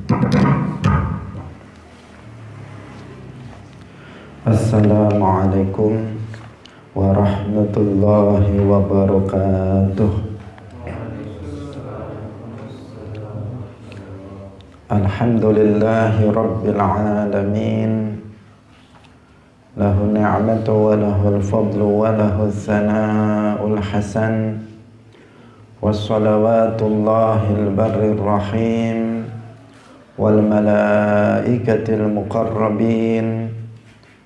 Assalamualaikum warahmatullahi wabarakatuh. Alhamdulillahi rabbil alamin. Lahu ni'matu wa lahul fadlu wa lahul thana'ul hasan. Wassalawatullahil barrir rahim wal malaikatil muqarrabin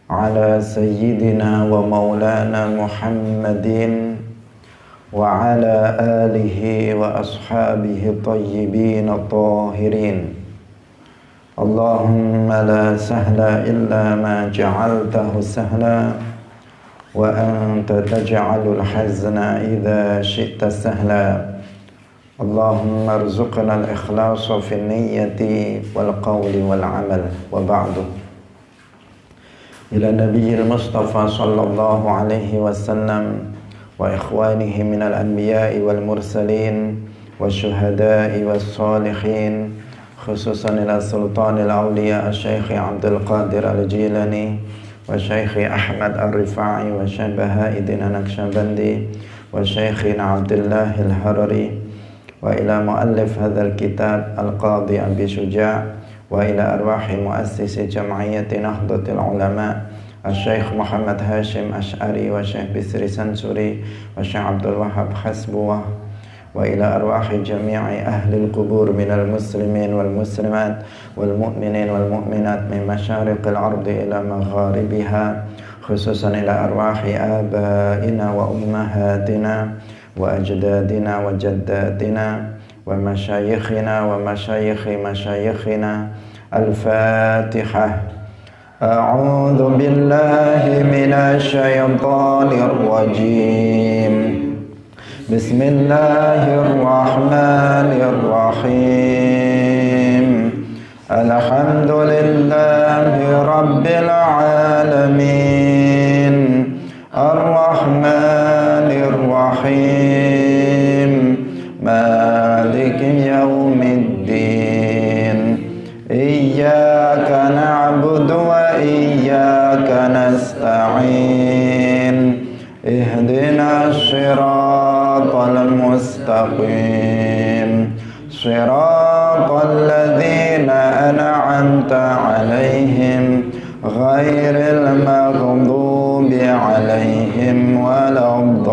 ala sayyidina wa maulana Muhammadin wa ala alihi wa ashabihi tayyibin tahirin. Allahumma la sahla illa ma ja'altahu sahla wa anta taj'alul hazna idha syi'ta sahla. Allahumma arzuqna al-ikhlasa fi niyyati wal qawli wal amal wa ba'du. Ila nabiyil Mustafa sallallahu alaihi wasallam wa ikhwanihi minal anbiya'i wal mursalin wa syuhada'i was salihin, khususan ila sultanil awliya Syekh Abdul Qadir al-Jilani wa Syekh Ahmad al-Rifa'i wa Syekh Bahauddin an-Naqsyabandi wa Syekh Abdullah al-Harari wa ila muallif hadzal kitab al-Qadhi Abi Syuja' wa ila arwahi muassisi jam'iyyati Nahdlatul Ulama Syekh Muhammad Hashim Asy'ari wa Syekh Bisri Sansuri wa Syekh Abdul Wahhab Hasbuwah wa ila arwahi jami'i ahli al-qubur minal muslimin wal muslimat wal mu'minin wal mu'minat min masyariqil ardi ila magharibiha, khususan ila arwahi abaina wa ummahatina wa ajdadina wa jaddatina wa masyayikhina wa masyayikhi masyayikhina. Al-Fatihah. A'udzu billahi minasy syaithanir rajim. Bismillahirrahmanirrahim. Alhamdulillahi rabbil alamin. Ar-Rahmanir Rahim. Maliki yaumiddin. Iyyaka na'budu wa iyyaka nasta'in. Ihdinas siratal mustaqim. Siratal ladzina an'amta 'alaihim ghairil maghdubi 'alaihim waladdallin.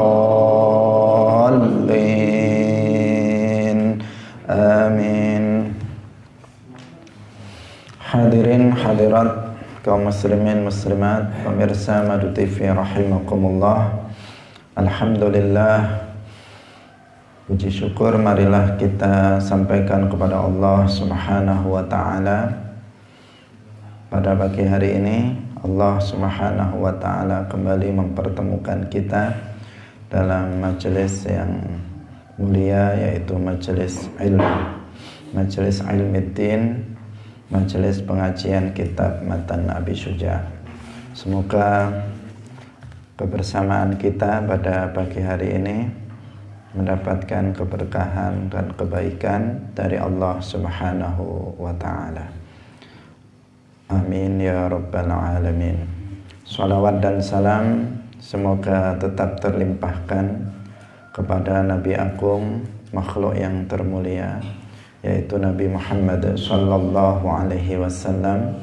Amin. Hadirin hadirat kaum muslimin muslimat, pemirsa Madu TV rahimakumullah. Alhamdulillah, puji syukur marilah kita sampaikan kepada Allah Subhanahu wa taala. Pada pagi hari ini Allah Subhanahu wa taala kembali mempertemukan kita dalam majelis yang mulia, yaitu majelis ilmu, majelis ilmiddin, majelis pengajian kitab Matan Abi Syuja'. Semoga kebersamaan kita pada pagi hari ini mendapatkan keberkahan dan kebaikan dari Allah Subhanahu wa ta'ala. Amin ya rabbal alamin. Salawat dan salam semoga tetap terlimpahkan kepada Nabi Agung, makhluk yang termulia, yaitu Nabi Muhammad sallallahu alaihi wasallam,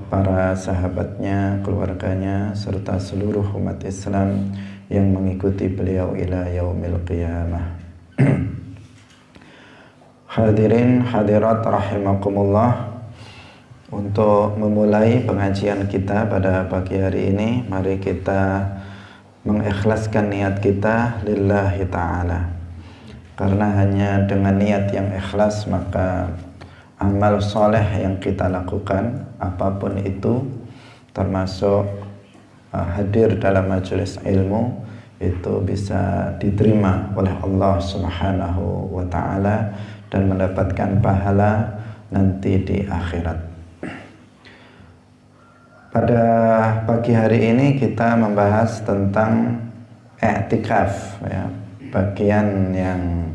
para sahabatnya, keluarganya, serta seluruh umat Islam yang mengikuti beliau ila yaumil qiyamah. Hadirin hadirat rahimakumullah, untuk memulai pengajian kita pada pagi hari ini, mari kita mengikhlaskan niat kita lillahi ta'ala. Karena hanya dengan niat yang ikhlas, maka amal soleh yang kita lakukan, apapun itu, termasuk hadir dalam majelis ilmu, itu bisa diterima oleh Allah Subhanahu wa ta'ala dan mendapatkan pahala nanti di akhirat. Pada pagi hari ini kita membahas tentang i'tikaf, ya, bagian yang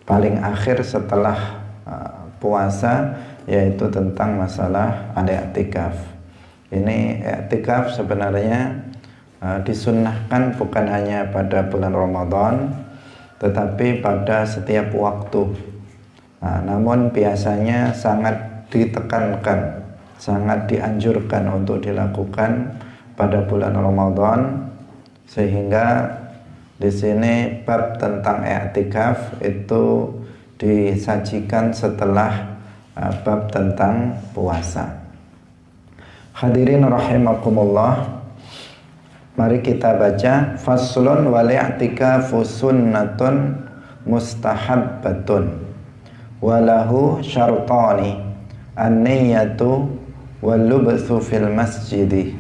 paling akhir setelah puasa, yaitu tentang masalah al-i'tikaf. Ini i'tikaf sebenarnya disunnahkan bukan hanya pada bulan Ramadan, tetapi pada setiap waktu. Namun biasanya sangat ditekankan, sangat dianjurkan untuk dilakukan pada bulan Ramadan, sehingga di sini bab tentang i'tikaf itu disajikan setelah bab tentang puasa. Hadirin rahimakumullah, mari kita baca faslun wal i'tikafu sunnatun mustahabbatun walahu syartani an-niyyatu wal lubthu fil masjidi.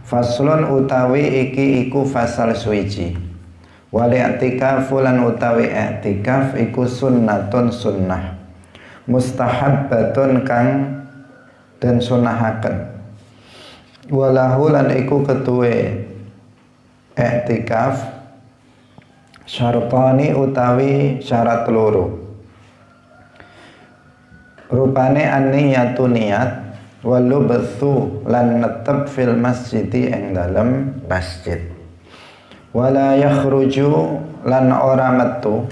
Faslun utawi iki iku fasal suwiji. Wal i'tikafu lan utawi i'tikaf iku sunnatun sunnah mustahabbatun kang dan sunnahaken. Walahu lan iku ketuwe i'tikaf syartani utawi syarat loro. Rupane an-niyatu niat, wal lubthu lan netep fil masjidi ing dalem masjid. Wala yakhruju lan ora metu,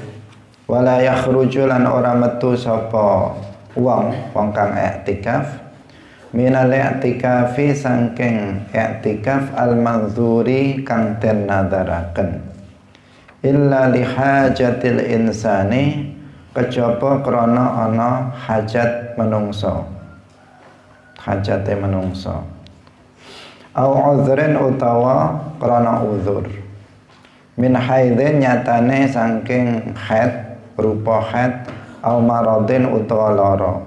wala yakhruju lan ora metu sapa wong kang i'tikaf minal i'tikafi saking i'tikaf al-manzuri kang den nadharaken illa li hajatil insani kejaba krana ana hajat menungso, hajate menungso, au uzrin utawa krana uzur, min haidin nyatane saking haid rupa haid, au maradin utawa lara,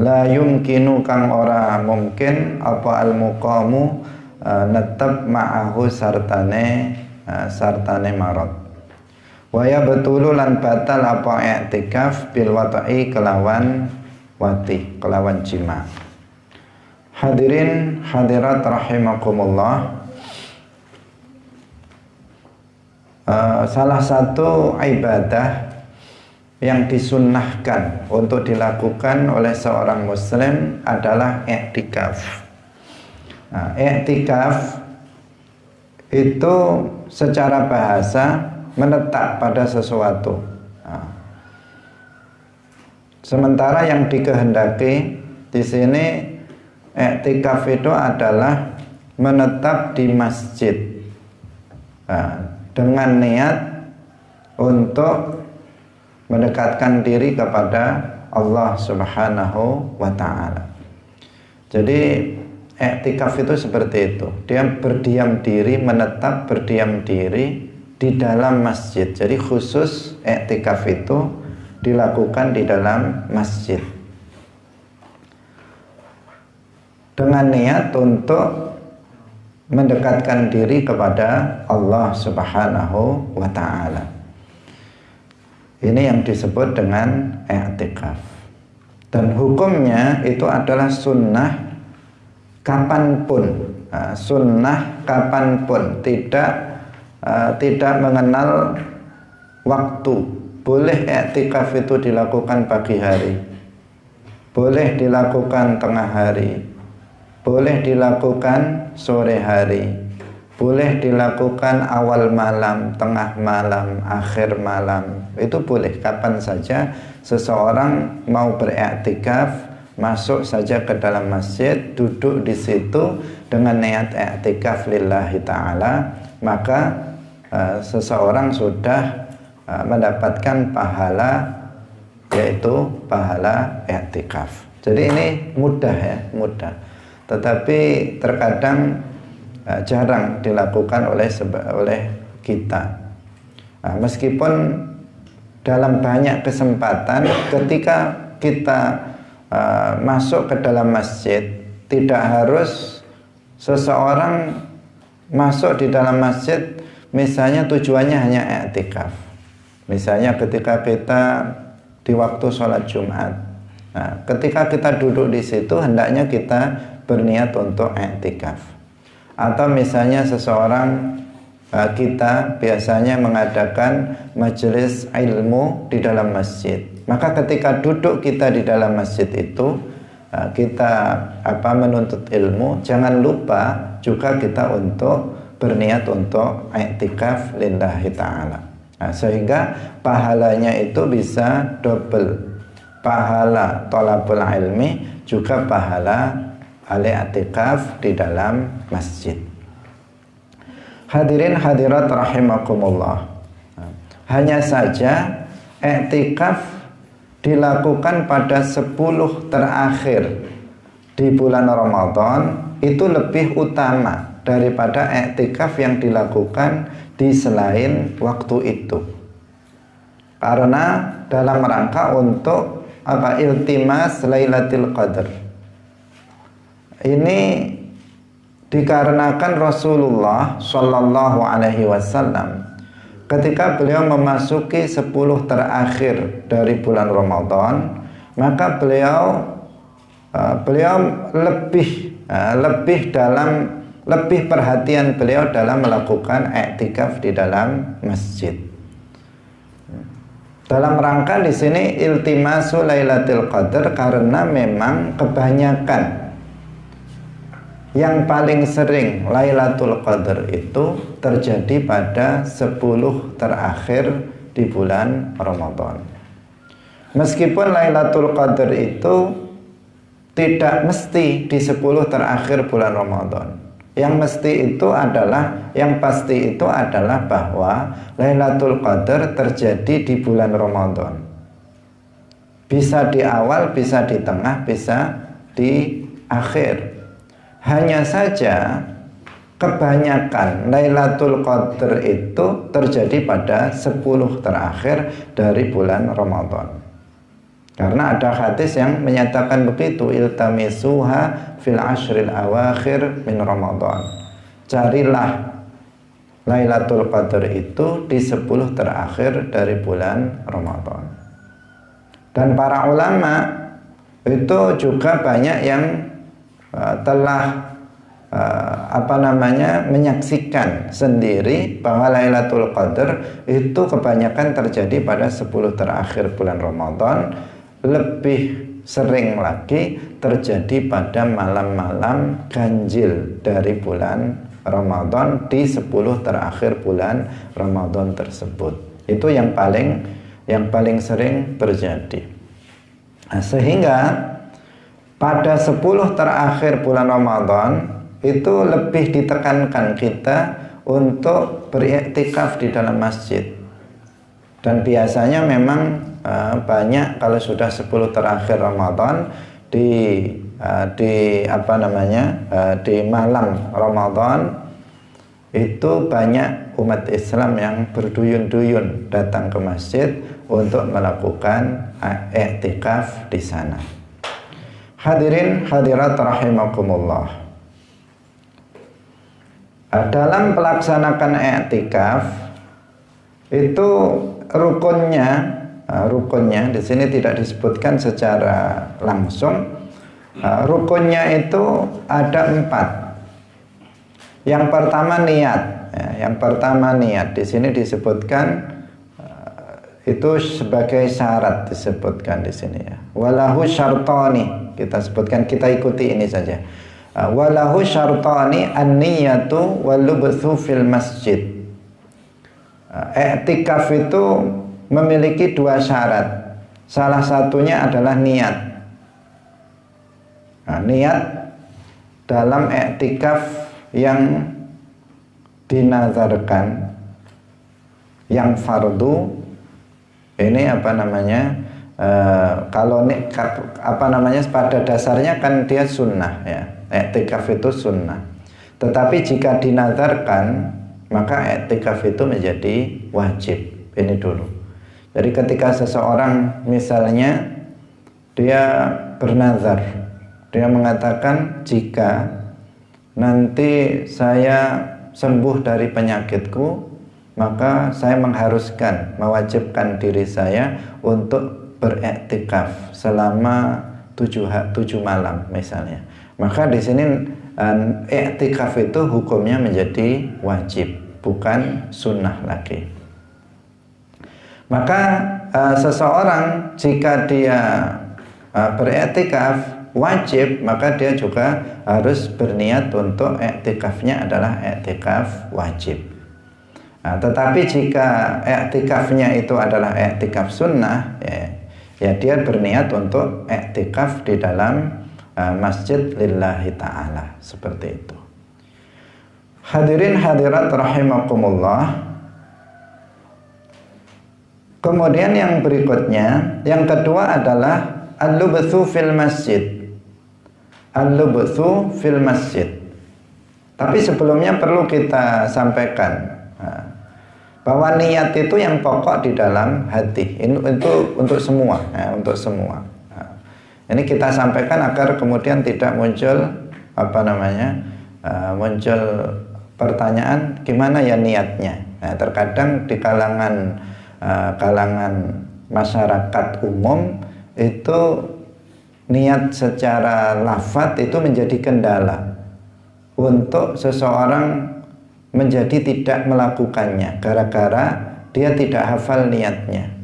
la yumkinu kang ora mungkin apa al muqamu netep ma'ahu sartane marad. Waya betulu lan batal apa i'tikaf bil wata'i kelawan wati, kelawan jima. Hadirin hadirat rahimakumullah, salah satu ibadah yang disunnahkan untuk dilakukan oleh seorang muslim adalah i'tikaf. I'tikaf itu secara bahasa menetap pada sesuatu. Sementara yang dikehendaki di sini i'tikaf itu adalah menetap di masjid dengan niat untuk mendekatkan diri kepada Allah Subhanahu wa ta'ala. Jadi i'tikaf itu seperti itu. Dia berdiam diri, menetap berdiam diri di dalam masjid. Jadi khusus i'tikaf itu dilakukan di dalam masjid dengan niat untuk mendekatkan diri kepada Allah Subhanahu wa ta'ala. Ini yang disebut dengan i'tikaf. Dan hukumnya itu adalah sunnah kapanpun, sunnah kapanpun, tidak mengenal waktu. Boleh i'tikaf itu dilakukan pagi hari, boleh dilakukan tengah hari, boleh dilakukan sore hari, boleh dilakukan awal malam, tengah malam, akhir malam. Itu boleh kapan saja seseorang mau beriktikaf, masuk saja ke dalam masjid, duduk di situ dengan niat i'tikaf lillahi ta'ala, maka seseorang sudah mendapatkan pahala, yaitu pahala i'tikaf. Jadi ini mudah ya, mudah. Tetapi terkadang jarang dilakukan oleh kita. Meskipun dalam banyak kesempatan ketika kita masuk ke dalam masjid, tidak harus seseorang masuk di dalam masjid misalnya tujuannya hanya i'tikaf. Misalnya ketika kita di waktu sholat Jumat, ketika kita duduk di situ hendaknya kita berniat untuk i'tikaf. Atau misalnya seseorang kita biasanya mengadakan majelis ilmu di dalam masjid. Maka ketika duduk kita di dalam masjid itu, kita menuntut ilmu, jangan lupa juga kita untuk berniat untuk i'tikaf lillahi ta'ala. Sehingga pahalanya itu bisa double. Pahala thalabul ilmi juga pahala al-i'tikaf di dalam masjid. Hadirin hadirat rahimakumullah. Hanya saja i'tikaf dilakukan pada 10 terakhir di bulan Ramadan itu lebih utama daripada i'tikaf yang dilakukan di selain waktu itu. Karena dalam rangka untuk iltimas Lailatul Qadar. Ini dikarenakan Rasulullah Shallallahu Alaihi Wasallam ketika beliau memasuki 10 terakhir dari bulan Ramadan, maka beliau lebih perhatian beliau dalam melakukan i'tikaf di dalam masjid. Dalam rangka di sini iltimasu Lailatul Qadar, karena memang kebanyakan yang paling sering Lailatul Qadar itu terjadi pada 10 terakhir di bulan Ramadan. Meskipun Lailatul Qadar itu tidak mesti di 10 terakhir bulan Ramadan. Yang pasti itu adalah bahwa Lailatul Qadar terjadi di bulan Ramadan. Bisa di awal, bisa di tengah, bisa di akhir. Hanya saja kebanyakan Lailatul Qadar itu terjadi pada 10 terakhir dari bulan Ramadan. Karena ada hadis yang menyatakan begitu, iltamisuha fil ashril awakhir min Ramadan. Carilah Lailatul Qadar itu di 10 terakhir dari bulan Ramadan. Dan para ulama itu juga banyak yang telah menyaksikan sendiri bahwa Lailatul Qadar itu kebanyakan terjadi pada 10 terakhir bulan Ramadan. Lebih sering lagi terjadi pada malam-malam ganjil dari bulan Ramadan di 10 terakhir bulan Ramadan tersebut. Itu yang paling sering terjadi. Sehingga pada 10 terakhir bulan Ramadan itu lebih ditekankan kita untuk beriktikaf di dalam masjid. Dan biasanya memang banyak kalau sudah 10 terakhir Ramadan di malam Ramadan itu banyak umat Islam yang berduyun-duyun datang ke masjid untuk melakukan i'tikaf di sana. Hadirin hadirat rahimakumullah. Dalam pelaksanakan i'tikaf itu rukunnya di sini tidak disebutkan secara langsung. Rukunnya itu ada 4. Yang pertama niat. Di sini disebutkan itu sebagai syarat, disebutkan di sini ya. Walahu syartani, kita sebutkan, kita ikuti ini saja. Walahu syartani an-niyatu wal lubthu fil masjid. I'tikaf itu memiliki 2 syarat. Salah satunya adalah niat. Niat dalam i'tikaf yang dinazarkan, yang fardu, ini pada dasarnya kan dia sunnah ya. I'tikaf itu sunnah. Tetapi jika dinazarkan, maka i'tikaf itu menjadi wajib. Ini dulu. Jadi ketika seseorang misalnya dia bernazar, dia mengatakan, jika nanti saya sembuh dari penyakitku, maka saya mewajibkan diri saya untuk beriktikaf selama 7 malam misalnya. Maka di sini i'tikaf itu hukumnya menjadi wajib, bukan sunnah lagi. Maka seseorang jika dia beriktikaf wajib, maka dia juga harus berniat untuk iktikafnya adalah iktikaf wajib. Tetapi jika iktikafnya itu adalah iktikaf sunnah, ya dia berniat untuk iktikaf di dalam masjid lillahi ta'ala, seperti itu. Hadirin hadirat rahimakumullah. Kemudian yang berikutnya, yang kedua adalah al-lubthu fil masjid. Al-lubthu fil masjid. Tapi sebelumnya perlu kita sampaikan bahwa niat itu yang pokok di dalam hati. Itu untuk semua, untuk semua. Ini kita sampaikan agar kemudian tidak muncul muncul pertanyaan gimana ya niatnya. Terkadang di kalangan masyarakat umum itu niat secara lafadz itu menjadi kendala untuk seseorang menjadi tidak melakukannya gara-gara dia tidak hafal niatnya.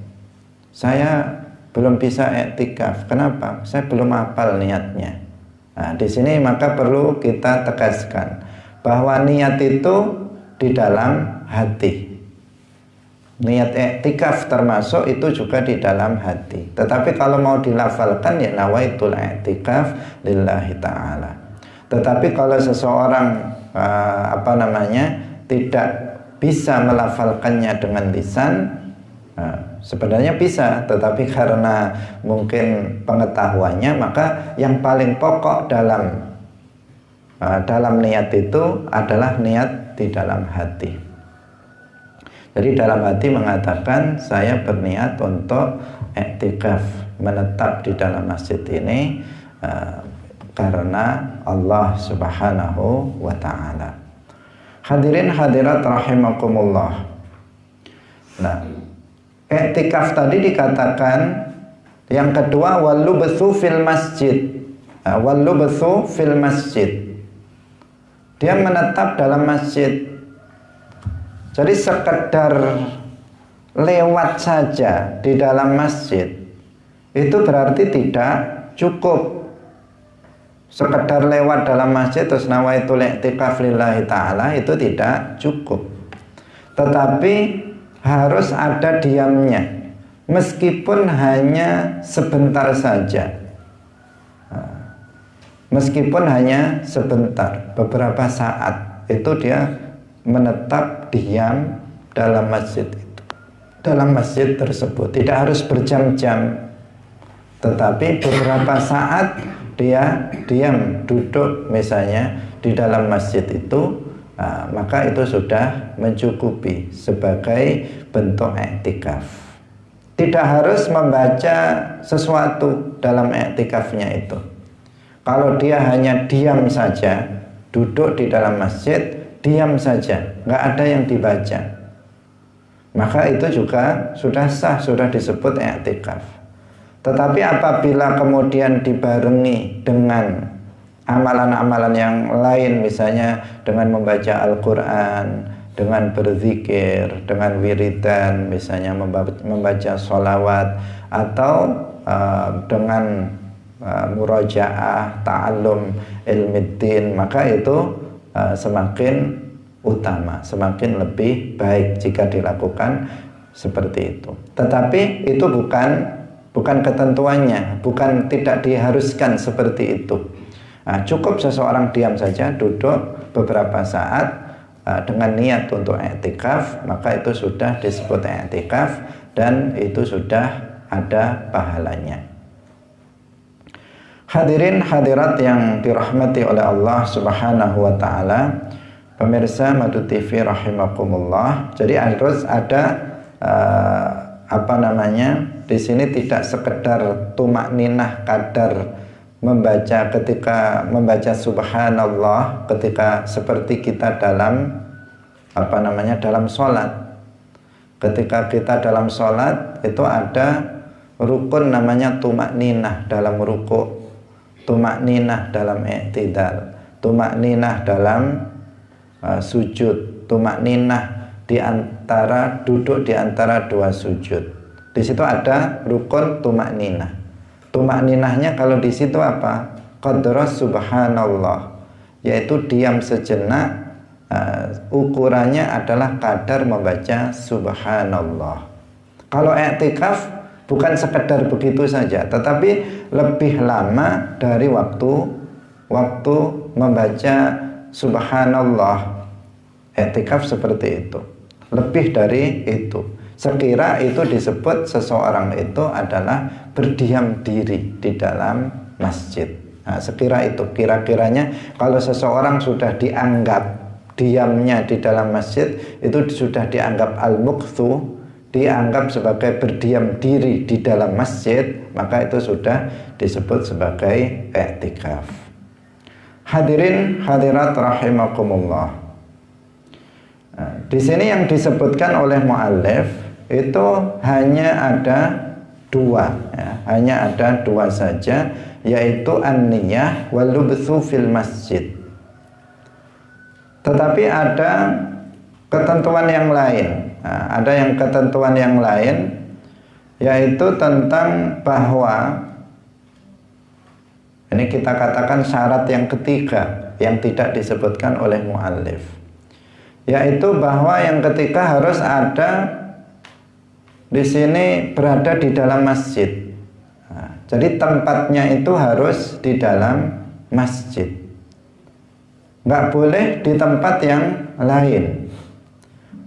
Saya belum bisa iktikaf. Kenapa? Saya belum hafal niatnya. Nah, di sini maka perlu kita tegaskan bahwa niat itu di dalam hati. Niat iktikaf termasuk itu juga di dalam hati. Tetapi kalau mau dilafalkan ya nawaitul iktikaf lillahi ta'ala. Tetapi kalau seseorang tidak bisa melafalkannya dengan lisan, sebenarnya bisa, tetapi karena mungkin pengetahuannya, maka yang paling pokok dalam niat itu adalah niat di dalam hati. Jadi dalam hati mengatakan saya berniat untuk iktikaf, menetap di dalam masjid ini karena Allah Subhanahu wa ta'ala. Hadirin hadirat rahimakumullah. Nah, iktikaf tadi dikatakan yang kedua wallubthu fil masjid. Wallubthu fil masjid. Dia menetap dalam masjid. Jadi sekedar lewat saja di dalam masjid itu berarti tidak cukup. Sekedar lewat dalam masjid terus nawaitul i'tikaf lillahi ta'ala itu tidak cukup. Tetapi harus ada diamnya, meskipun hanya sebentar saja. Meskipun hanya sebentar, beberapa saat itu dia menetap diam dalam masjid itu, dalam masjid tersebut. Tidak harus berjam-jam, tetapi beberapa saat dia diam, duduk misalnya di dalam masjid itu, maka itu sudah mencukupi sebagai bentuk i'tikaf. Tidak harus membaca sesuatu dalam i'tikafnya itu. Kalau dia hanya diam saja, duduk di dalam masjid, diam saja, nggak ada yang dibaca, maka itu juga sudah sah, sudah disebut i'tikaf. Tetapi apabila kemudian dibarengi dengan amalan-amalan yang lain, misalnya dengan membaca Al-Quran, dengan berzikir, dengan wiridan, misalnya membaca sholawat, atau dengan murajaah, ta'allum ilmiddin, maka itu semakin utama, semakin lebih baik jika dilakukan seperti itu. Tetapi itu bukan ketentuannya, bukan tidak diharuskan seperti itu. Cukup seseorang diam saja, duduk beberapa saat dengan niat untuk i'tikaf, maka itu sudah disebut i'tikaf dan itu sudah ada pahalanya. Hadirin hadirat yang dirahmati oleh Allah Subhanahu wa ta'ala, pemirsa Madu TV rahimakumullah. Jadi harus ada di sini tidak sekedar tumakninah kadar membaca, ketika membaca subhanallah ketika seperti kita dalam dalam sholat. Ketika kita dalam sholat itu ada rukun namanya tumakninah dalam ruku', tumakninah dalam i'tidal, tumakninah dalam sujud, tumakninah duduk di antara dua sujud. Di situ ada rukun tumakninah. Tumakninahnya kalau di situ apa? Qadra subhanallah, yaitu diam sejenak. Ukurannya adalah kadar membaca subhanallah. Kalau i'tikaf bukan sekedar begitu saja, tetapi lebih lama dari waktu membaca subhanallah. I'tikaf seperti itu, lebih dari itu. Sekira itu disebut seseorang itu adalah berdiam diri di dalam masjid. Nah, sekira itu, kira-kiranya kalau seseorang sudah dianggap diamnya di dalam masjid itu sudah dianggap al-muqthu, dianggap sebagai berdiam diri di dalam masjid, maka itu sudah disebut sebagai i'tikaf. Hadirin hadirat rahimakumullah. Nah, di sini yang disebutkan oleh muallif itu hanya ada dua, ya, hanya ada dua saja, yaitu an-niyah wal lubthu fil masjid. Tetapi ada ketentuan yang lain. Nah, ada yang ketentuan yang lain, yaitu tentang bahwa ini kita katakan syarat yang ketiga yang tidak disebutkan oleh muallif, yaitu bahwa yang ketiga harus ada di sini berada di dalam masjid. Nah, jadi tempatnya itu harus di dalam masjid. Nggak boleh di tempat yang lain.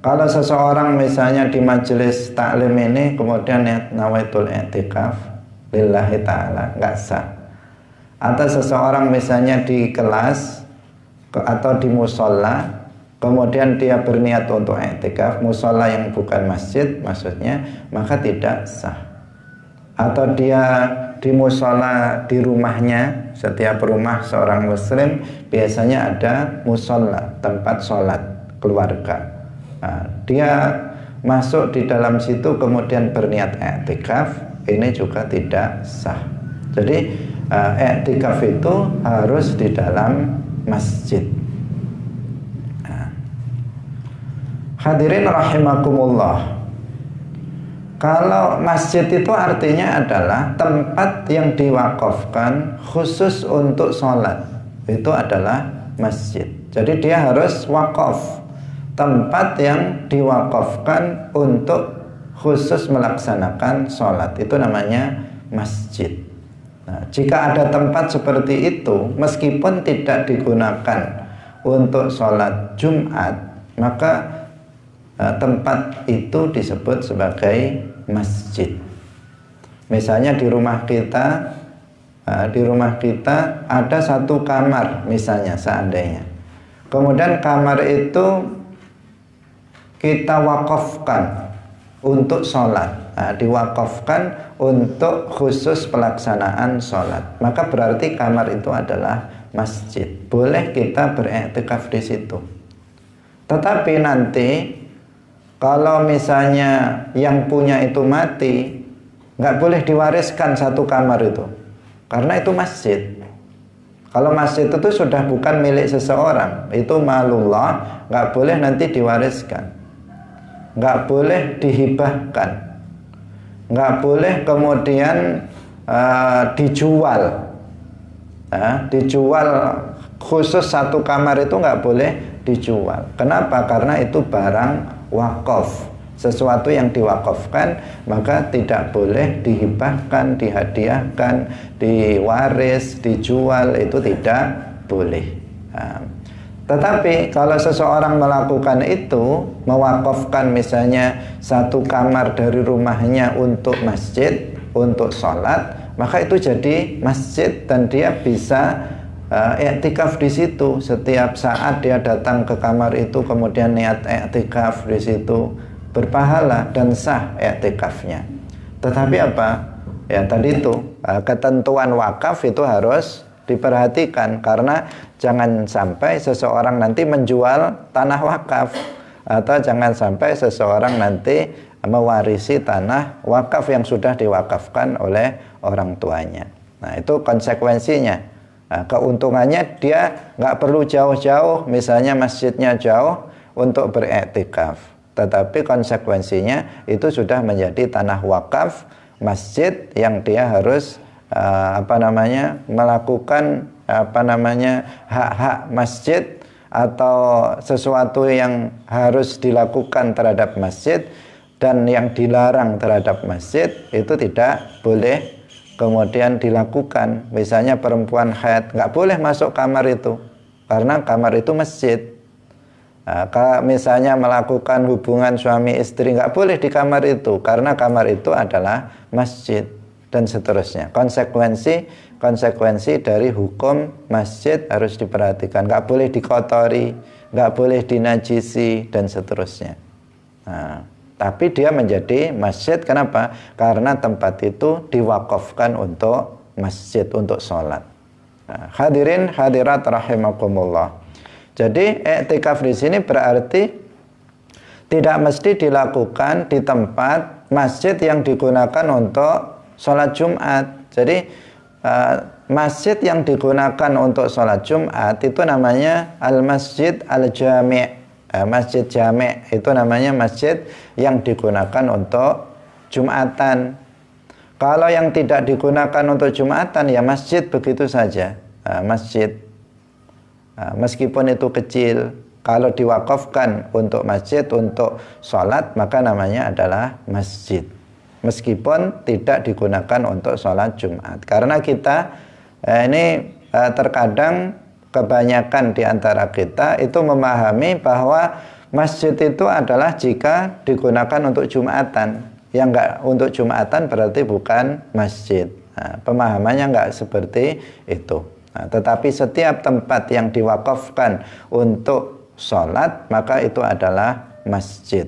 Kalau seseorang misalnya di majelis taklim ini kemudian nawaitul i'tikaf lillahi ta'ala, nggak sah. Atau seseorang misalnya di kelas atau di musola, kemudian dia berniat untuk i'tikaf, musola yang bukan masjid maksudnya, maka tidak sah. Atau dia di musola di rumahnya, setiap rumah seorang muslim biasanya ada musola, tempat sholat keluarga. Nah, dia masuk di dalam situ kemudian berniat i'tikaf, ini juga tidak sah. Jadi i'tikaf itu harus di dalam masjid. Nah, hadirin rahimakumullah. Kalau masjid itu artinya adalah tempat yang diwakafkan khusus untuk sholat, itu adalah masjid. Jadi dia harus wakaf, tempat yang diwakafkan untuk khusus melaksanakan sholat, itu namanya masjid. Nah, jika ada tempat seperti itu, meskipun tidak digunakan untuk sholat Jumat, maka tempat itu disebut sebagai masjid. Misalnya di rumah kita ada satu kamar misalnya seandainya. Kemudian kamar itu kita wakafkan untuk sholat, diwakafkan untuk khusus pelaksanaan sholat, maka berarti kamar itu adalah masjid. Boleh kita beriktikaf di situ. Tetapi nanti kalau misalnya yang punya itu mati, nggak boleh diwariskan satu kamar itu, karena itu masjid. Kalau masjid itu sudah bukan milik seseorang, itu malullah, nggak boleh nanti diwariskan, nggak boleh dihibahkan, nggak boleh kemudian dijual. Dijual khusus satu kamar itu nggak boleh dijual. Kenapa? Karena itu barang wakaf, sesuatu yang diwakafkan, maka tidak boleh dihibahkan, dihadiahkan, diwaris, dijual, itu tidak boleh. Tetapi kalau seseorang melakukan itu, mewakafkan misalnya satu kamar dari rumahnya untuk masjid, untuk sholat, maka itu jadi masjid dan dia bisa i'tikaf di situ. Setiap saat dia datang ke kamar itu kemudian niat i'tikaf di situ, berpahala dan sah i'tikafnya. Tetapi apa? Ya tadi itu ketentuan wakaf itu harus diperhatikan, karena jangan sampai seseorang nanti menjual tanah wakaf, atau jangan sampai seseorang nanti mewarisi tanah wakaf yang sudah diwakafkan oleh orang tuanya. Nah, itu konsekuensinya. Nah, keuntungannya dia nggak perlu jauh-jauh, misalnya masjidnya jauh, untuk beriktikaf, tetapi konsekuensinya itu sudah menjadi tanah wakaf masjid yang dia harus melakukan hak-hak masjid atau sesuatu yang harus dilakukan terhadap masjid dan yang dilarang terhadap masjid itu tidak boleh kemudian dilakukan. Misalnya perempuan haid nggak boleh masuk kamar itu karena kamar itu masjid. Kalau misalnya melakukan hubungan suami istri nggak boleh di kamar itu karena kamar itu adalah masjid, dan seterusnya. Konsekuensi dari hukum masjid harus diperhatikan. Nggak boleh dikotori, nggak boleh dinajisi, dan seterusnya. Tapi dia menjadi masjid. Kenapa? Karena tempat itu diwakafkan untuk masjid, untuk sholat. Hadirin hadirat rahimakumullah. Jadi iktikaf di sini berarti tidak mesti dilakukan di tempat masjid yang digunakan untuk sholat Jumat. Jadi masjid yang digunakan untuk sholat Jumat itu namanya al-masjid al-jami'. Masjid jami' itu namanya masjid yang digunakan untuk Jumatan. Kalau yang tidak digunakan untuk Jumatan ya masjid begitu saja. Masjid. Meskipun itu kecil, kalau diwakafkan untuk masjid, untuk sholat, maka namanya adalah masjid. Meskipun tidak digunakan untuk sholat Jumat. Karena kita terkadang kebanyakan di antara kita itu memahami bahwa masjid itu adalah jika digunakan untuk Jumatan. Yang enggak untuk Jumatan berarti bukan masjid. Pemahamannya enggak seperti itu. Tetapi setiap tempat yang diwakafkan untuk sholat, maka itu adalah masjid.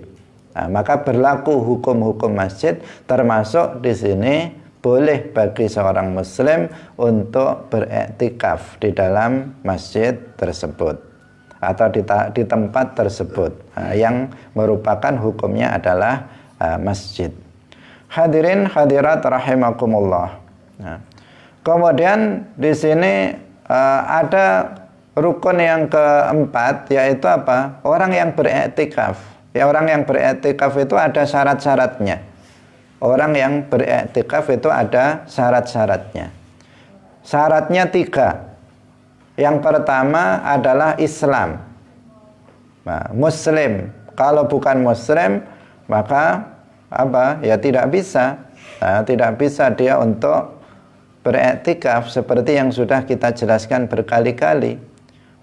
Maka berlaku hukum-hukum masjid, termasuk di sini boleh bagi seorang muslim untuk beriktikaf di dalam masjid tersebut atau di tempat tersebut yang merupakan hukumnya adalah masjid. Hadirin hadirat rahimakumullah. Kemudian di sini ada rukun yang keempat, yaitu apa? Orang yang beriktikaf. Ya, orang yang beriktikaf itu ada syarat-syaratnya. Orang yang beriktikaf itu ada syarat-syaratnya. Syaratnya 3. Yang pertama adalah Islam. Muslim. Kalau bukan Muslim, maka ya tidak bisa. Tidak bisa dia untuk beriktikaf, seperti yang sudah kita jelaskan berkali-kali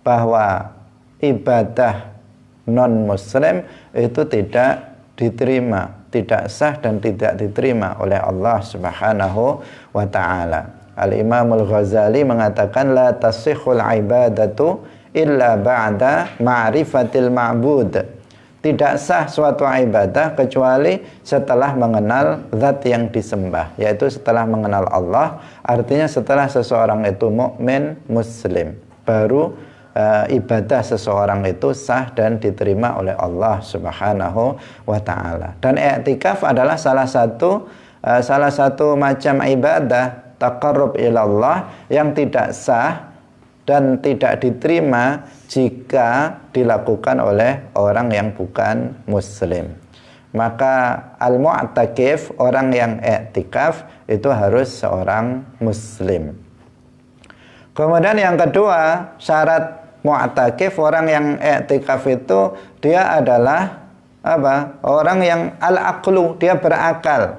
bahwa ibadah non-muslim itu tidak diterima, tidak sah dan tidak diterima oleh Allah Subhanahu wa taala. Al-Imam Al-Ghazali mengatakan la tasihhul ibadatu illa ba'da ma'rifatil ma'bud. Tidak sah suatu ibadah kecuali setelah mengenal zat yang disembah, yaitu setelah mengenal Allah. Artinya setelah seseorang itu mukmin muslim, baru ibadah seseorang itu sah dan diterima oleh Allah Subhanahu wa taala. Dan i'tikaf adalah salah satu macam ibadah taqarrub ilallah yang tidak sah dan tidak diterima jika dilakukan oleh orang yang bukan muslim. Maka al-mu'takif, orang yang i'tikaf, itu harus seorang muslim. Kemudian yang kedua, syarat mu'takif, orang yang i'tikaf itu dia adalah orang yang al-aqlu, dia berakal.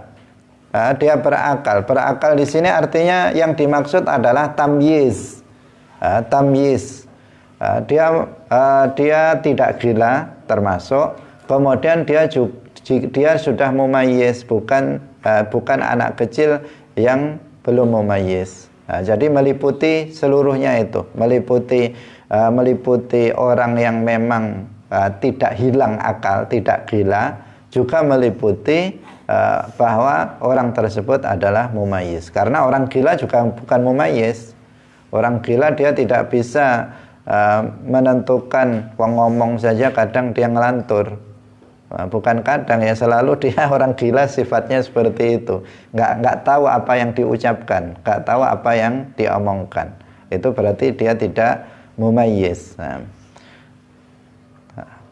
Dia berakal. Berakal di sini artinya yang dimaksud adalah tamyiz. Tamyiz. Dia tidak gila termasuk, kemudian dia sudah mumayyiz, bukan anak kecil yang belum mumayyiz. Jadi meliputi seluruhnya itu, meliputi orang yang memang tidak hilang akal, tidak gila, juga meliputi bahwa orang tersebut adalah mumayyiz. Karena orang gila juga bukan mumayyiz. Orang gila dia tidak bisa menentukan, ngomong saja kadang dia ngelantur. Bukan kadang ya, selalu dia orang gila sifatnya seperti itu. Nggak tahu apa yang diucapkan, nggak tahu apa yang diomongkan. Itu berarti dia tidak mumayyiz.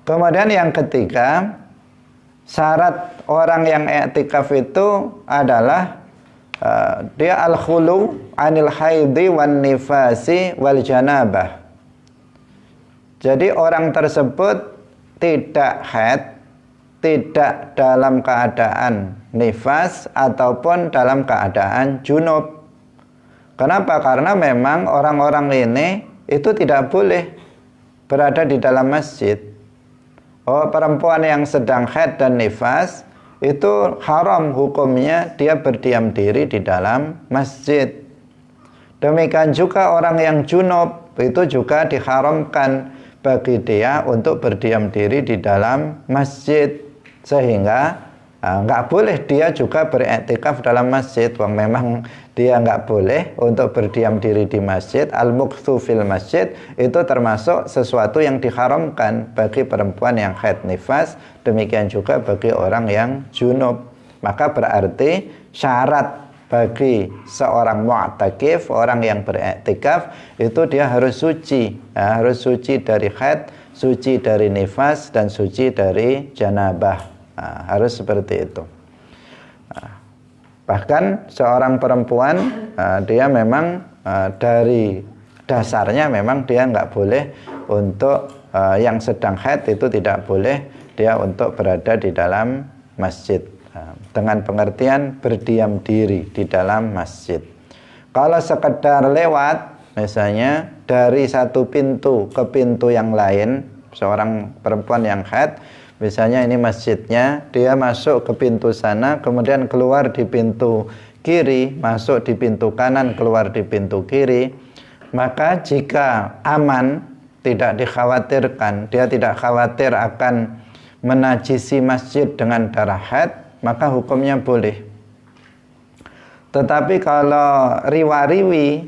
Kemudian yang ketiga, syarat orang yang i'tikaf itu adalah dia al-khulu anil haidhi wan nifasi wal janabah. Jadi orang tersebut tidak haid, tidak dalam keadaan nifas ataupun dalam keadaan junub. Kenapa? Karena memang orang-orang ini itu tidak boleh berada di dalam masjid. Oh, perempuan yang sedang haid dan nifas itu haram hukumnya dia berdiam diri di dalam masjid. Demikian juga orang yang junub itu juga diharamkan bagi dia untuk berdiam diri di dalam masjid, sehingga nggak boleh dia juga beriktikaf dalam masjid. Wong memang dia nggak boleh untuk berdiam diri di masjid. Al-mukthu fil masjid itu termasuk sesuatu yang diharamkan bagi perempuan yang haid nifas, demikian juga bagi orang yang junub. Maka berarti syarat bagi seorang mu'takif, orang yang beriktikaf, itu dia harus suci, harus suci dari haid, suci dari nifas, dan suci dari janabah. Harus seperti itu. Bahkan seorang perempuan dia memang dari dasarnya memang dia nggak boleh untuk yang sedang haid itu tidak boleh dia untuk berada di dalam masjid, dengan pengertian berdiam diri di dalam masjid. Kalau sekedar lewat misalnya dari satu pintu ke pintu yang lain, seorang perempuan yang haid, misalnya ini masjidnya, dia masuk ke pintu sana, kemudian keluar di pintu kiri, masuk di pintu kanan, keluar di pintu kiri, maka jika aman, tidak dikhawatirkan, dia tidak khawatir akan menajisi masjid dengan darah haid, maka hukumnya boleh. Tetapi kalau riwariwi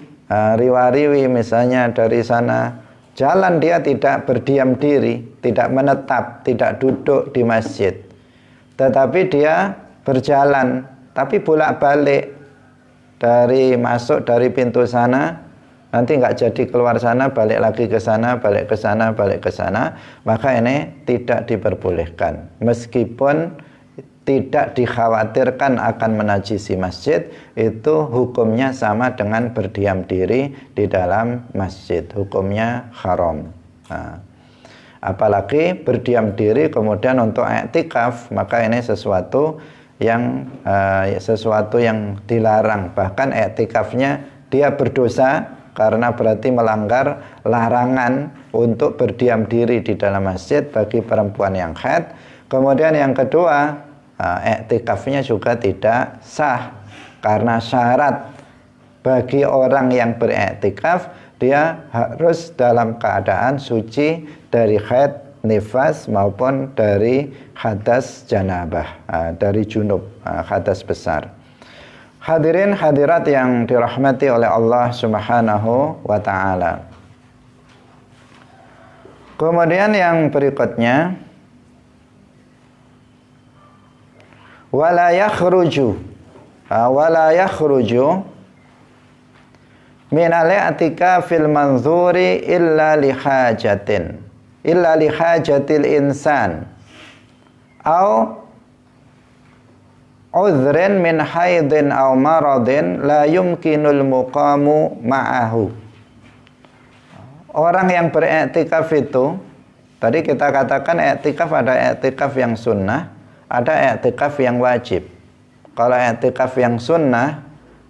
misalnya dari sana jalan, dia tidak berdiam diri, tidak menetap, tidak duduk di masjid, tetapi dia berjalan, tapi bolak-balik dari masuk dari pintu sana, nanti nggak jadi keluar sana, balik lagi ke sana, balik ke sana, balik ke sana, maka ini tidak diperbolehkan. Meskipun tidak dikhawatirkan akan menajisi masjid, itu hukumnya sama dengan berdiam diri di dalam masjid, hukumnya haram. Apalagi berdiam diri kemudian untuk i'tikaf, maka ini sesuatu yang dilarang. Bahkan i'tikafnya dia berdosa karena berarti melanggar larangan untuk berdiam diri di dalam masjid bagi perempuan yang haid. Kemudian yang kedua, i'tikafnya juga tidak sah, karena syarat bagi orang yang beriktikaf dia harus dalam keadaan suci dari haid, nifas maupun dari hadas janabah, dari junub, hadas besar. Hadirin hadirat yang dirahmati oleh Allah Subhanahu wa taala. Kemudian yang berikutnya, wala yakhruju min al-i'tikafil manzuri illa li hajatil insan au udhrin min haidin au maradin la yumkinul muqamu ma'ahu. Orang yang beriktikaf itu, tadi kita katakan iktikaf ada iktikaf yang sunnah, ada i'tikaf yang wajib. Kalau i'tikaf yang sunnah,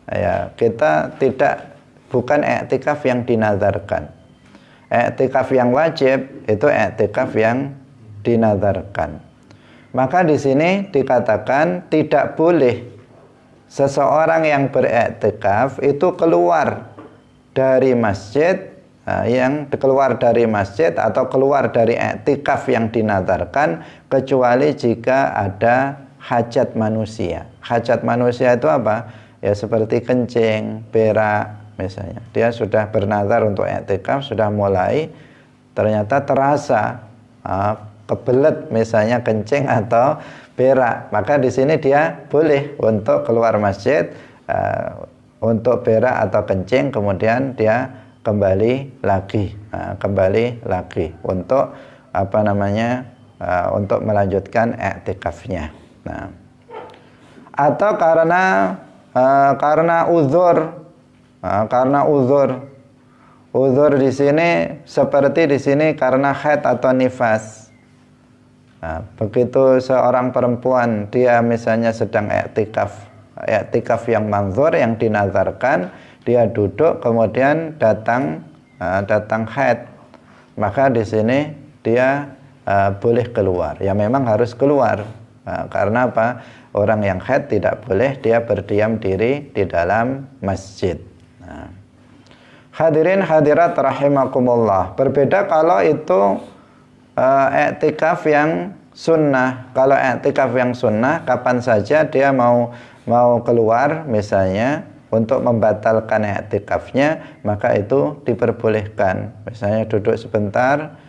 ya kita bukan i'tikaf yang dinazarkan. I'tikaf yang wajib itu i'tikaf yang dinazarkan. Maka di sini dikatakan tidak boleh seseorang yang beriktikaf itu keluar dari masjid, keluar dari masjid atau keluar dari i'tikaf yang dinazarkan, kecuali jika ada hajat manusia. Hajat manusia itu apa? Ya seperti kencing, berak misalnya. Dia sudah bernazar untuk i'tikaf, sudah mulai, ternyata terasa kebelet misalnya kencing atau berak, maka di sini dia boleh untuk keluar masjid untuk berak atau kencing, kemudian dia kembali lagi untuk untuk melanjutkan i'tikafnya. Nah, atau karena uzur. Uzur di sini seperti di sini karena haid atau nifas. Nah, begitu seorang perempuan dia misalnya sedang i'tikaf yang manzur, yang dinazarkan, dia duduk kemudian datang haid, maka di sini dia boleh keluar. Ya memang harus keluar. Karena apa? Orang yang haid tidak boleh dia berdiam diri di dalam masjid. Nah. Hadirin hadirat rahimakumullah. Berbeda kalau itu i'tikaf yang sunnah. Kalau i'tikaf yang sunnah, kapan saja dia mau keluar misalnya untuk membatalkan i'tikafnya, maka itu diperbolehkan. Misalnya duduk sebentar,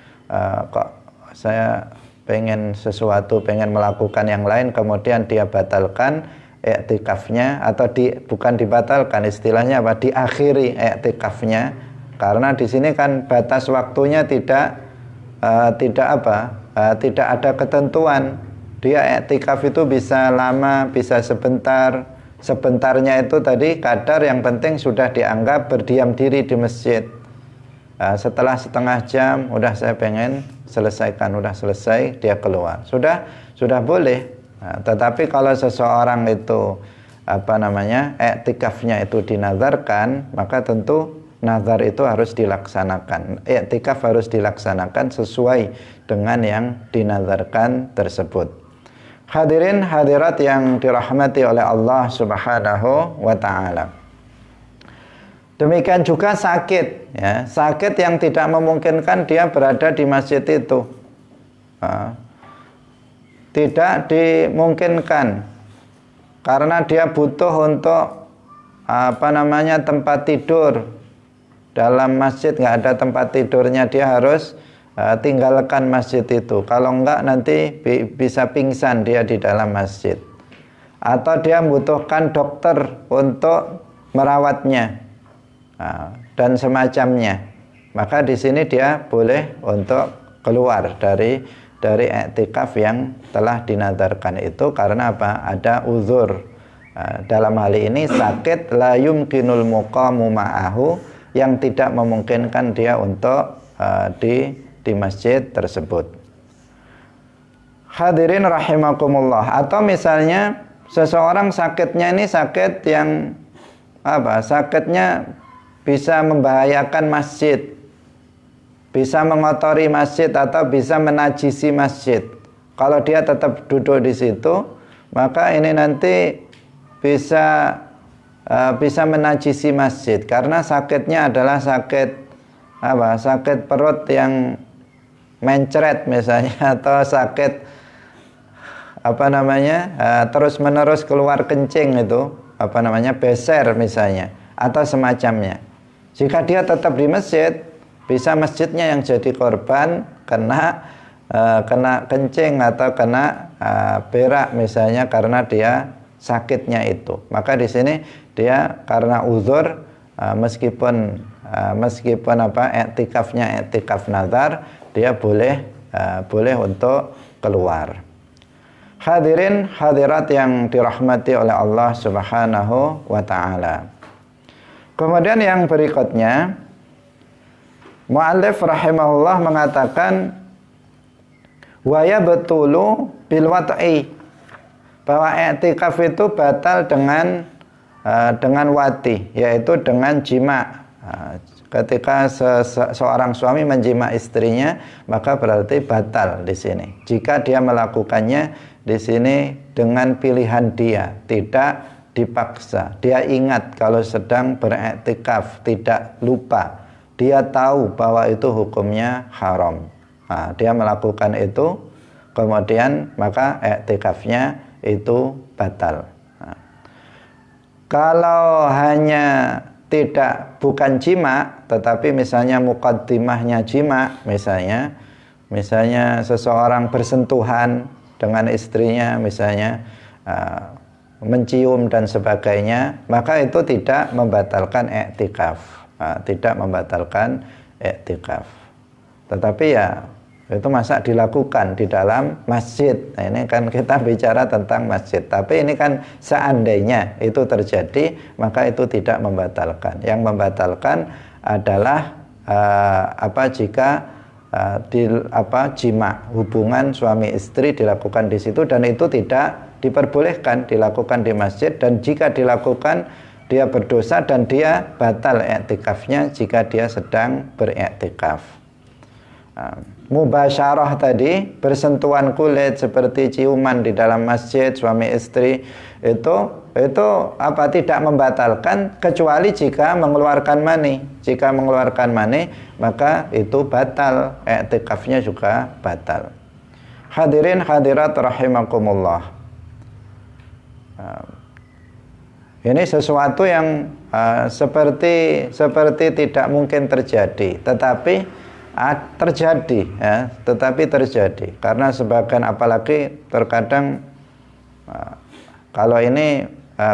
kok saya pengen sesuatu, pengen melakukan yang lain, kemudian dia batalkan i'tikafnya, atau bukan dibatalkan, istilahnya apa? Diakhiri i'tikafnya, karena di sini kan batas waktunya tidak ada ketentuan. Dia i'tikaf itu bisa lama, bisa sebentar. Sebentarnya itu tadi kadar yang penting sudah dianggap berdiam diri di masjid. Setelah setengah jam, udah saya pengen selesaikan, udah selesai, dia keluar. Sudah boleh. Nah, tetapi kalau seseorang itu i'tikafnya itu dinazarkan, maka tentu nazar itu harus dilaksanakan. I'tikaf harus dilaksanakan sesuai dengan yang dinazarkan tersebut. Hadirin hadirat yang dirahmati oleh Allah Subhanahu wa taala. Demikian juga sakit, ya, sakit yang tidak memungkinkan dia berada di masjid itu. Tidak dimungkinkan karena dia butuh untuk tempat tidur. Dalam masjid nggak ada tempat tidurnya, dia harus tinggalkan masjid itu. Kalau enggak nanti bisa pingsan dia di dalam masjid. Atau dia membutuhkan dokter untuk merawatnya dan semacamnya. Maka di sini dia boleh untuk keluar dari i'tikaf yang telah dinazarkan itu, karena apa? Ada uzur. Dalam hal ini sakit la yumkinul muqamu ma'ahu, yang tidak memungkinkan dia untuk di masjid tersebut. Hadirin rahimakumullah. Atau misalnya seseorang sakitnya ini sakit yang sakitnya bisa membahayakan masjid, bisa mengotori masjid atau bisa menajisi masjid. Kalau dia tetap duduk di situ, maka ini nanti bisa menajisi masjid, karena sakitnya adalah sakit perut yang mencret misalnya, atau sakit terus menerus keluar kencing, itu beser misalnya, atau semacamnya. Jika dia tetap di masjid, bisa masjidnya yang jadi korban kena kencing atau kena berak misalnya, karena dia sakitnya itu. Maka di sini dia karena uzur, meskipun i'tikafnya i'tikaf nazar, dia boleh untuk keluar. Hadirin hadirat yang dirahmati oleh Allah Subhanahu wa taala. Kemudian yang berikutnya, mu'allif rahimahullah mengatakan wa yabtulu bil wat'i, bahwa i'tikaf itu batal dengan wati, yaitu dengan jima. Ketika seorang suami menjima istrinya, maka berarti batal di sini. Jika dia melakukannya di sini dengan pilihan dia, tidak dipaksa. Dia ingat kalau sedang beriktikaf, tidak lupa. Dia tahu bahwa itu hukumnya haram. Nah, dia melakukan itu, kemudian maka iktikafnya itu batal. Nah, kalau hanya bukan jima, tetapi misalnya muqaddimahnya jima, misalnya seseorang bersentuhan dengan istrinya, misalnya mencium dan sebagainya, maka itu tidak membatalkan i'tikaf. Tidak membatalkan i'tikaf. Tetapi ya itu masa dilakukan di dalam masjid. Nah, ini kan kita bicara tentang masjid. Tapi ini kan seandainya itu terjadi, maka itu tidak membatalkan. Yang membatalkan adalah jika jima, hubungan suami istri dilakukan di situ dan itu tidak diperbolehkan dilakukan di masjid, dan jika dilakukan dia berdosa dan dia batal i'tikafnya jika dia sedang beriktikaf. Mubasyarah tadi, bersentuhan kulit seperti ciuman di dalam masjid suami istri, itu tidak membatalkan kecuali jika mengeluarkan mani. Jika mengeluarkan mani, maka itu batal, i'tikafnya juga batal. Hadirin hadirat rahimakumullah. Ini sesuatu yang seperti tidak mungkin terjadi, tetapi terjadi karena sebagian, apalagi terkadang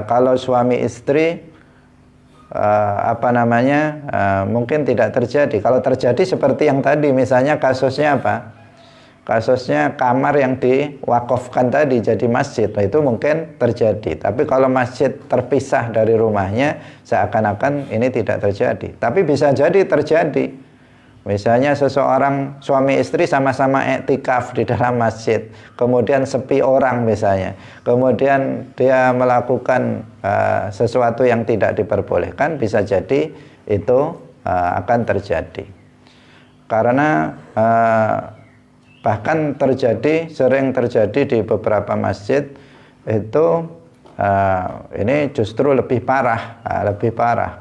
kalau suami istri mungkin tidak terjadi. Kalau terjadi seperti yang tadi, misalnya kasusnya kasusnya kamar yang diwakafkan tadi jadi masjid, nah itu mungkin terjadi. Tapi kalau masjid terpisah dari rumahnya, seakan-akan ini tidak terjadi. Tapi bisa jadi terjadi. Misalnya seseorang suami istri sama-sama i'tikaf di dalam masjid, kemudian sepi orang misalnya, kemudian dia melakukan sesuatu yang tidak diperbolehkan, bisa jadi itu akan terjadi. Karena bahkan sering terjadi di beberapa masjid itu ini justru lebih parah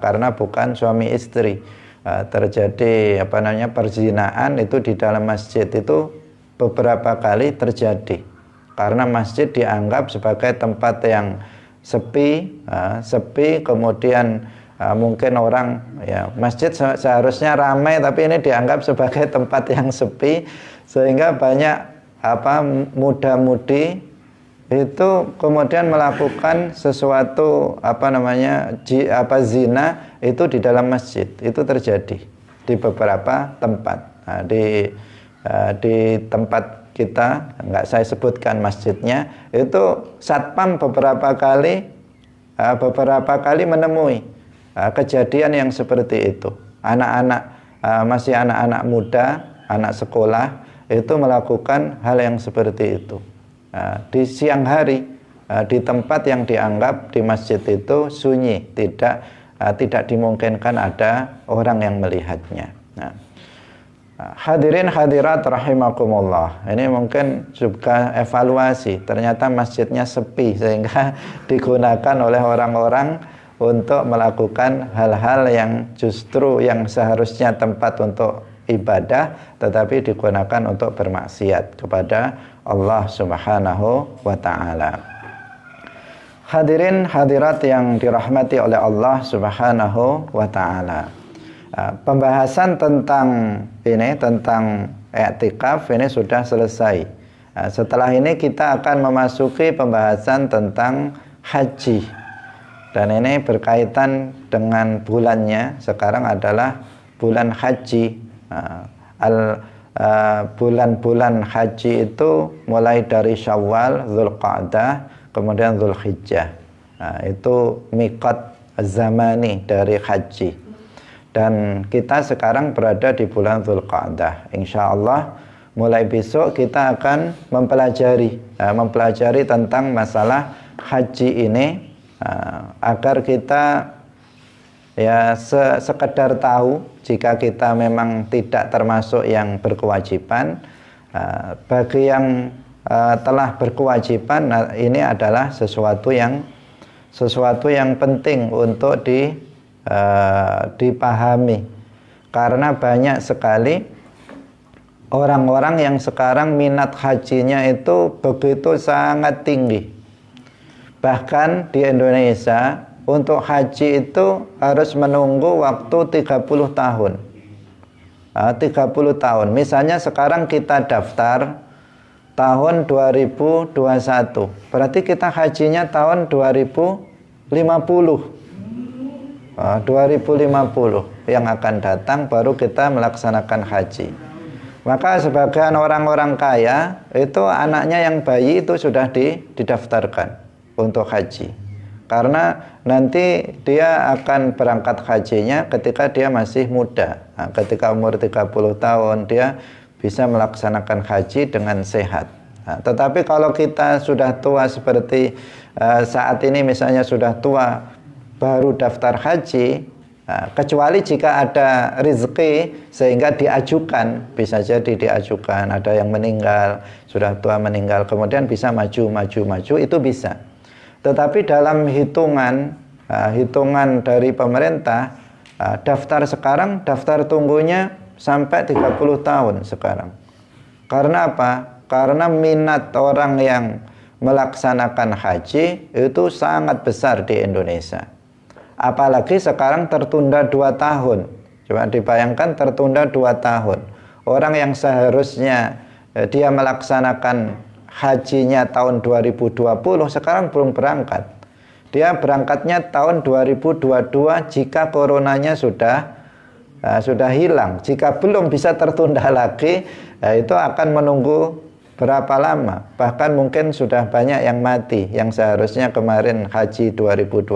karena bukan suami istri. Terjadi perzinaan itu di dalam masjid, itu beberapa kali terjadi karena masjid dianggap sebagai tempat yang sepi, kemudian mungkin orang, masjid seharusnya ramai tapi ini dianggap sebagai tempat yang sepi, sehingga banyak muda-mudi itu kemudian melakukan sesuatu zina itu di dalam masjid. Itu terjadi di beberapa tempat. Nah, di tempat kita, nggak saya sebutkan masjidnya, itu satpam beberapa kali menemui kejadian yang seperti itu. Masih anak-anak muda, anak sekolah itu melakukan hal yang seperti itu. Di siang hari, di tempat yang dianggap di masjid itu sunyi, tidak dimungkinkan ada orang yang melihatnya. Hadirin hadirat rahimakumullah, ini mungkin juga evaluasi, ternyata masjidnya sepi sehingga digunakan oleh orang-orang untuk melakukan hal-hal yang justru yang seharusnya tempat untuk ibadah, tetapi digunakan untuk bermaksiat kepada Allah Subhanahu wa ta'ala. Hadirin hadirat yang dirahmati oleh Allah Subhanahu wa ta'ala. Pembahasan tentang i'tikaf ini sudah selesai. Setelah ini kita akan memasuki pembahasan tentang haji. Dan ini berkaitan dengan bulannya. Sekarang adalah bulan haji. Bulan-bulan haji itu mulai dari Syawal, Dzulqa'dah, kemudian Dzulhijjah. Itu miqat zamani dari haji. Dan kita sekarang berada di bulan Dzulqa'dah. Insyaallah mulai besok kita akan mempelajari tentang masalah haji ini, agar kita sekedar tahu jika kita memang tidak termasuk yang berkewajiban. Bagi yang telah berkewajiban, ini adalah sesuatu yang penting untuk dipahami, karena banyak sekali orang-orang yang sekarang minat hajinya itu begitu sangat tinggi. Bahkan di Indonesia untuk haji itu harus menunggu waktu 30 tahun. 30 tahun. Misalnya sekarang kita daftar tahun 2021. Berarti kita hajinya tahun 2050. 2050 yang akan datang baru kita melaksanakan haji. Maka sebagian orang-orang kaya itu anaknya yang bayi itu sudah didaftarkan untuk haji. Karena nanti dia akan berangkat hajinya ketika dia masih muda. Nah, ketika umur 30 tahun dia bisa melaksanakan haji dengan sehat. Nah, tetapi kalau kita sudah tua seperti saat ini misalnya sudah tua baru daftar haji, kecuali jika ada rezeki sehingga diajukan, bisa jadi diajukan, ada yang meninggal, sudah tua meninggal, kemudian bisa maju itu bisa. Tetapi dalam hitungan dari pemerintah, daftar sekarang, daftar tunggunya sampai 30 tahun sekarang. Karena apa? Karena minat orang yang melaksanakan haji itu sangat besar di Indonesia. Apalagi sekarang tertunda 2 tahun. Coba dibayangkan tertunda 2 tahun. Orang yang seharusnya dia melaksanakan hajinya tahun 2020 sekarang belum berangkat. Dia berangkatnya tahun 2022 jika coronanya sudah hilang. Jika belum bisa tertunda lagi, itu akan menunggu berapa lama. Bahkan mungkin sudah banyak yang mati, yang seharusnya kemarin haji 2020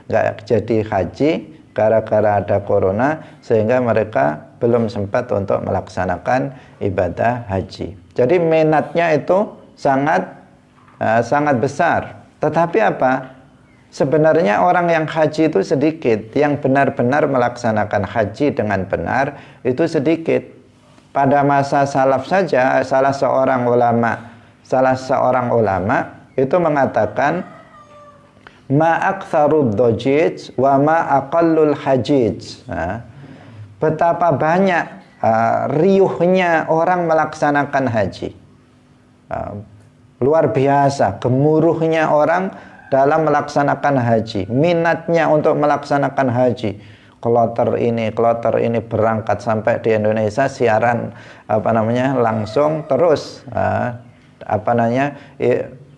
nggak jadi haji gara-gara ada corona, sehingga mereka belum sempat untuk melaksanakan ibadah haji. Jadi minatnya itu sangat besar. Tetapi apa? Sebenarnya orang yang haji itu sedikit, yang benar-benar melaksanakan haji dengan benar itu sedikit. Pada masa salaf saja salah seorang ulama itu mengatakan ma aktsarud dajij wa ma aqallul hajij. Betapa banyak riuhnya orang melaksanakan haji. Luar biasa gemuruhnya orang dalam melaksanakan haji, minatnya untuk melaksanakan haji. Kloter ini berangkat sampai di Indonesia siaran langsung terus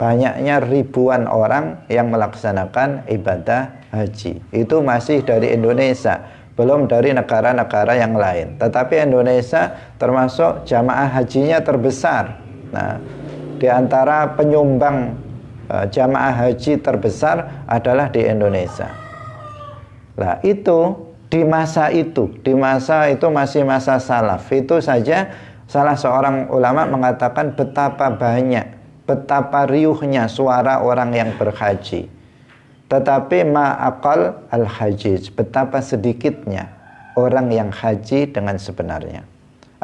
banyaknya ribuan orang yang melaksanakan ibadah haji. Itu masih dari Indonesia, belum dari negara-negara yang lain. Tetapi Indonesia termasuk jamaah hajinya terbesar. Nah, di antara penyumbang jamaah haji terbesar adalah di Indonesia. Nah, itu di masa itu masih masa salaf. Itu saja salah seorang ulama mengatakan betapa riuhnya suara orang yang berhaji. Tetapi ma'aqal al-hajij, betapa sedikitnya orang yang haji dengan sebenarnya.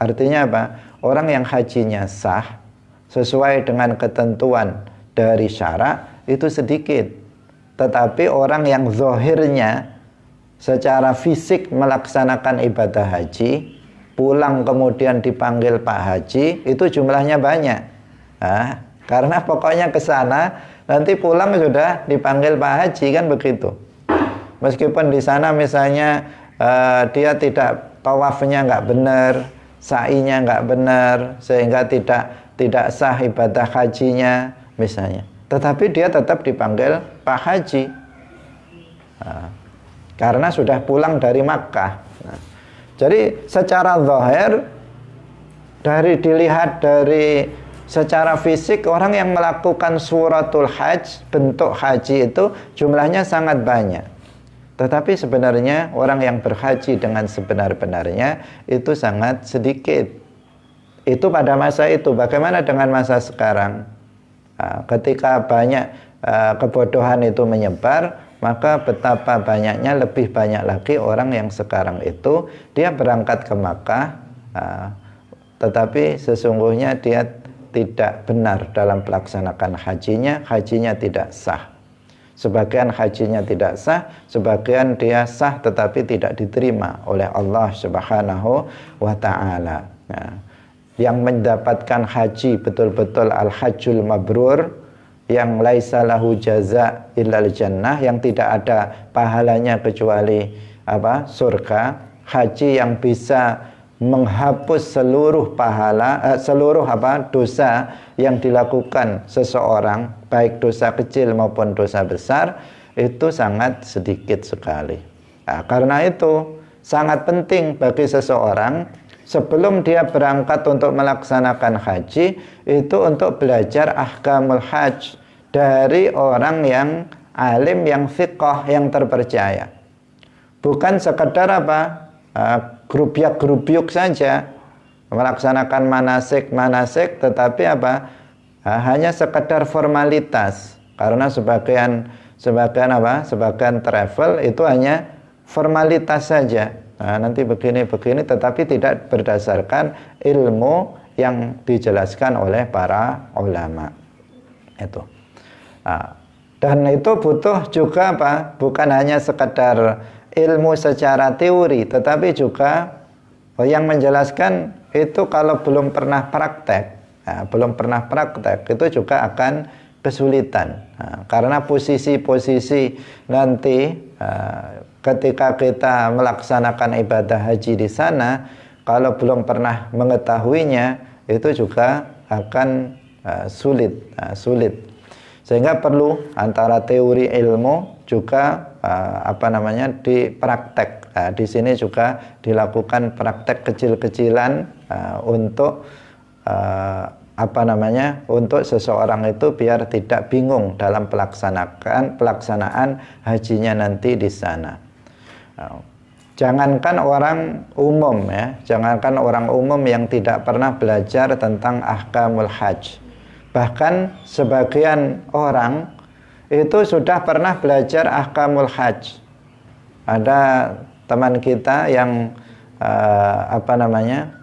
Artinya apa? Orang yang hajinya sah sesuai dengan ketentuan dari syarak itu sedikit. Tetapi orang yang zahirnya secara fisik melaksanakan ibadah haji, pulang kemudian dipanggil Pak Haji, itu jumlahnya banyak. Karena pokoknya ke sana, nanti pulang sudah dipanggil Pak Haji, kan begitu. Meskipun di sana misalnya dia tidak tawafnya nggak benar, sa'inya nggak benar, sehingga tidak sah ibadah hajinya misalnya. Tetapi dia tetap dipanggil Pak Haji. Karena sudah pulang dari Makkah. Jadi secara zahir dilihat dari secara fisik orang yang melakukan suratul hajj, bentuk haji itu jumlahnya sangat banyak. Tetapi sebenarnya orang yang berhaji dengan sebenar-benarnya itu sangat sedikit. Itu pada masa itu. Bagaimana dengan masa sekarang? Ketika banyak kebodohan itu menyebar, maka betapa banyaknya, lebih banyak lagi orang yang sekarang itu dia berangkat ke Makkah, tetapi sesungguhnya dia tidak benar dalam melaksanakan hajinya tidak sah. Sebagian hajinya tidak sah, sebagian dia sah tetapi tidak diterima oleh Allah Subhanahu wa ta'ala. Yang mendapatkan haji betul-betul al-hajjul mabrur, yang laisa lahu jaza illal jannah, yang tidak ada pahalanya kecuali surga, haji yang bisa menghapus seluruh dosa yang dilakukan seseorang, baik dosa kecil maupun dosa besar, itu sangat sedikit sekali. Karena itu sangat penting bagi seseorang sebelum dia berangkat untuk melaksanakan haji, itu untuk belajar ahkamul hajj dari orang yang alim, yang thiqah, yang terpercaya. Bukan sekedar gerubiak-gerubiuk saja melaksanakan manasik, tetapi hanya sekedar formalitas. Karena sebagian travel itu hanya formalitas saja. Nanti begini, tetapi tidak berdasarkan ilmu yang dijelaskan oleh para ulama. Itu. Dan itu butuh juga bukan hanya sekedar ilmu secara teori, tetapi juga yang menjelaskan itu kalau belum pernah praktek, itu juga akan kesulitan. Karena posisi-posisi nanti ketika kita melaksanakan ibadah haji di sana, kalau belum pernah mengetahuinya, itu juga akan sulit. Sehingga perlu antara teori ilmu juga dipraktek. Di sini juga dilakukan praktek kecil-kecilan untuk untuk seseorang itu biar tidak bingung dalam pelaksanaan hajinya nanti di sana. Jangankan orang umum yang tidak pernah belajar tentang ahkamul hajj. Bahkan sebagian orang itu sudah pernah belajar ahkamul hajj. Ada teman kita yang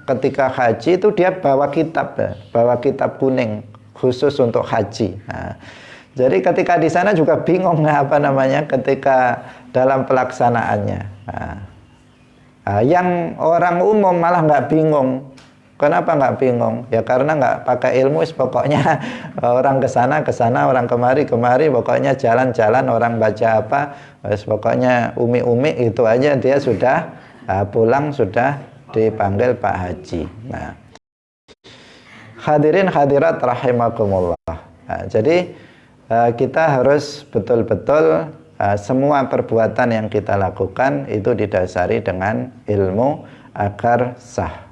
ketika haji itu dia bawa kitab kuning khusus untuk haji. Jadi ketika di sana juga bingung ketika dalam pelaksanaannya. Yang orang umum malah nggak bingung. Kenapa nggak bingung? Ya karena nggak pakai ilmu, pokoknya orang kesana, orang kemari, pokoknya jalan-jalan, orang baca pokoknya umi-umi itu aja dia sudah pulang, sudah dipanggil Pak Haji. Hadirin hadirat rahimakumullah. Jadi kita harus betul-betul semua perbuatan yang kita lakukan itu didasari dengan ilmu agar sah.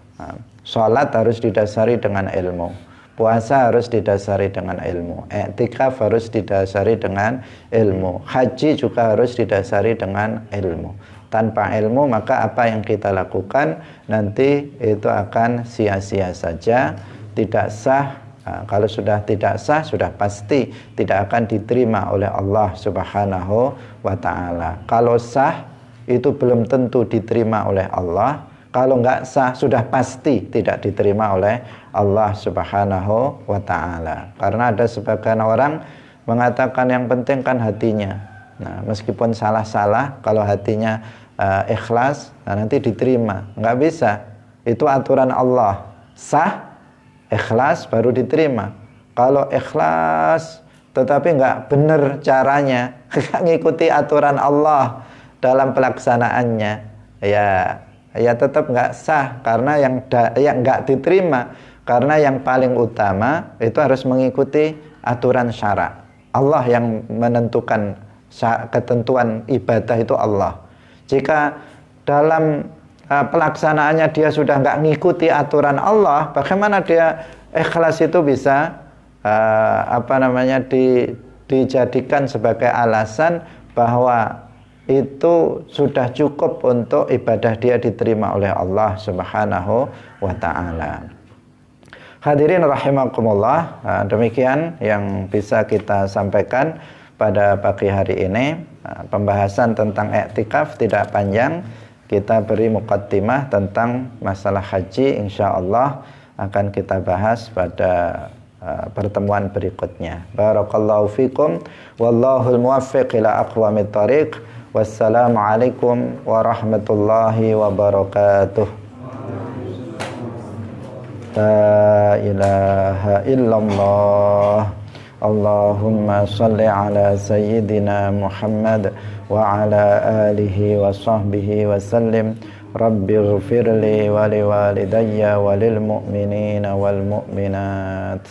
Sholat harus didasari dengan ilmu, puasa harus didasari dengan ilmu, i'tikaf harus didasari dengan ilmu, haji juga harus didasari dengan ilmu. Tanpa ilmu maka apa yang kita lakukan nanti itu akan sia-sia saja, tidak sah. Kalau sudah tidak sah, sudah pasti tidak akan diterima oleh Allah Subhanahu wa ta'ala. Kalau sah itu belum tentu diterima oleh Allah. Kalau nggak sah, sudah pasti tidak diterima oleh Allah Subhanahu wa ta'ala. Karena ada sebagian orang mengatakan yang penting kan hatinya. Meskipun salah-salah, kalau hatinya ikhlas, nanti diterima. Nggak bisa. Itu aturan Allah. Sah, ikhlas, baru diterima. Kalau ikhlas, tetapi nggak benar caranya, nggak ngikuti aturan Allah dalam pelaksanaannya, ya tetap nggak sah, karena yang nggak diterima. Karena yang paling utama itu harus mengikuti aturan syara. Allah yang menentukan ketentuan ibadah itu Allah. Jika dalam pelaksanaannya dia sudah nggak ngikuti aturan Allah, bagaimana dia ikhlas itu bisa dijadikan sebagai alasan bahwa itu sudah cukup untuk ibadah dia diterima oleh Allah Subhanahu wa ta'ala. Hadirin rahimakumullah, demikian yang bisa kita sampaikan pada pagi hari ini. Pembahasan tentang i'tikaf tidak panjang, kita beri muqaddimah tentang masalah haji, insyaallah akan kita bahas pada pertemuan berikutnya. Barakallahu fikum, wallahul muwaffiq ila aqwamit thariq. Wassalamualaikum warahmatullahi wabarakatuh. La ilaha illallah. Allahumma salli ala sayyidina Muhammad wa ala alihi wa sahbihi wa sallim. Rabbighfirli wa liwalidayya wa lil mu'minina wal mu'minat.